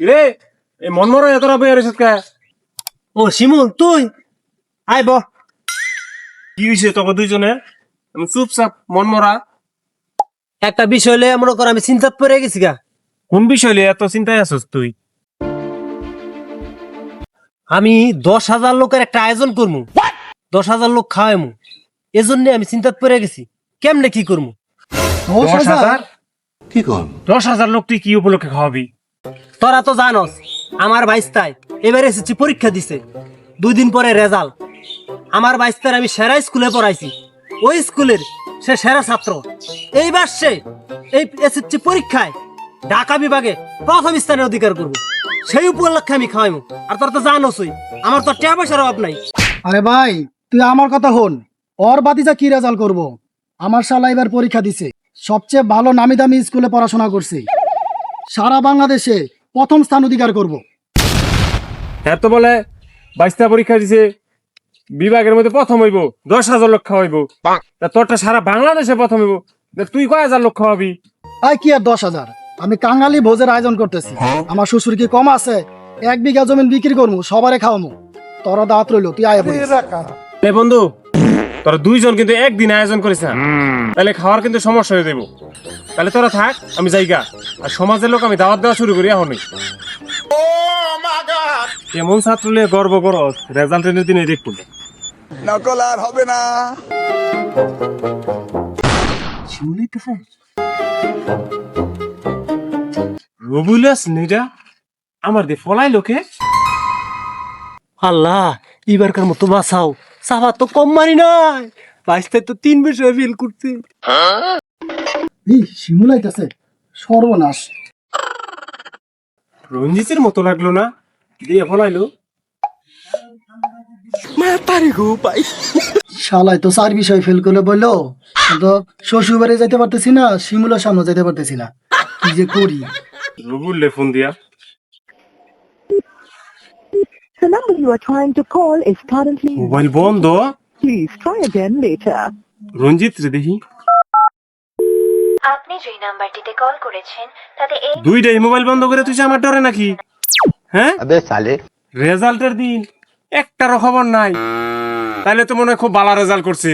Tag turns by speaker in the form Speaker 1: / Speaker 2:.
Speaker 1: রে এই মনমরা এতটা বইয়া রয়েছে কে?
Speaker 2: ও শিমুল তুই আয় ব।
Speaker 1: কি হয়েছে তোকে দুইজনের? আমি চুপচাপ মনমরা।
Speaker 2: একটা বিষয় লয়ে মনে কর আমি চিন্তাত পড়ে গেছি গা।
Speaker 1: কোন বিষয় নিয়ে এত চিন্তায় আছিস তুই?
Speaker 2: আমি 10,000 লোকের একটা আয়োজন করবো, 10,000 লোক খাওয়াইমু, এজন্য আমি চিন্তাত পড়ে গেছি কেমনে কি করবো।
Speaker 1: 10,000?
Speaker 3: কি কন
Speaker 1: 10,000 লোক তুই কি উপলক্ষে খাওয়াবি?
Speaker 2: তোরা তো জানস আমার বাইস্তায় এবারে এসেছি পরীক্ষা দিছে, 2 দিন পরে রেজাল্ট। আমার বাইস্তার আমি সেরা স্কুলে পড়াইছি, ওই স্কুলের সে সেরা ছাত্র। এইবার সে এই এসেছি পরীক্ষায় ঢাকা বিভাগে প্রথম স্থানের অধিকার করবো, সেই উপলক্ষে আমি খাওয়াইমু। আর তোরা তো জানোসই আমার তো টাকা পয়সার অভাব নাই।
Speaker 4: আরে ভাই তুই আমার কথা হন, ওর বাতিজা কি রেজাল্ট করব? আমার শালা এবার পরীক্ষা দিছে, সবচেয়ে ভালো নামি দামি স্কুলে পড়াশোনা করছে, সারা বাংলাদেশে প্রথম স্থান অধিকার করব।
Speaker 1: হ্যাঁ তো বলে 22টা পরীক্ষা দিছে, বিভাগের মধ্যে প্রথম হইব, 10,000 লোক খাওয়াইব। তা তোরটা সারা বাংলাদেশে প্রথম হইব, তা তুই কয় হাজার লোক খাওয়াবি?
Speaker 4: আই কি আর 10,000, আমি কাঙালি ভোজের আয়োজন করতেছি। আমার শ্বশুর কি কম আছে? 1 বিঘা জমিন বিক্রি করবো, সবারে খাওয়ামু। তোরা দাঁত রইল, তুই আয় পড়িস।
Speaker 1: এ বন্ধু, তোরা দুইজন কিন্তু একদিন আয়োজন করিস না, তাহলে খাওয়ার কিন্তু সমস্যা হয়ে যাবো। তাহলে তোরা থাক, আমি যাইগা। আর সমাজের লোক আমি দাওয়াত দেওয়া শুরু করি এখনই। কেমন ছাত্র নিয়ে গর্ব করো, রেজাল্টের দিনে দেখবো।
Speaker 3: নকল আর হবে না।
Speaker 1: রবুলাস নিরা আমার দিয়ে ফলাই লোকে।
Speaker 2: আল্লাহ এবারকার মতো বাঁচাও, সাবা তো কম মারি নাই, বাইস্তায় তো 3 বিষয়ে ফেল করছে।
Speaker 4: শিমুল আইতাছে, সর্বনাশ।
Speaker 1: রঞ্জিতের মতো লাগলো না, দিয়ে ফলাইলো।
Speaker 4: শালাই তো 4 বিষয় ফেল করলে বললো, তো শ্বশুর বাড়ি যাইতে পারতেছি না, শিমুলের সামনে যাইতে পারতেছি না, কি যে করি।
Speaker 1: রবুল্লে ফোন দিয়া।
Speaker 5: The number you are trying to call is currently.
Speaker 1: Mobile বন্ধ।
Speaker 5: Please try again later.
Speaker 1: রঞ্জিত রে দেখি।
Speaker 6: আপনি যে নাম্বারটিতে কল করেছেন তাতে এই
Speaker 1: দুইটাই মোবাইল বন্ধ করে তুই আমার ডরে নাকি? হ্যাঁ,
Speaker 3: আবে সালে
Speaker 1: রেজাল্টের দিন একটারও খবর নাই, তাহলে তো মনে হয় খুব ভালো রেজাল্ট করছে।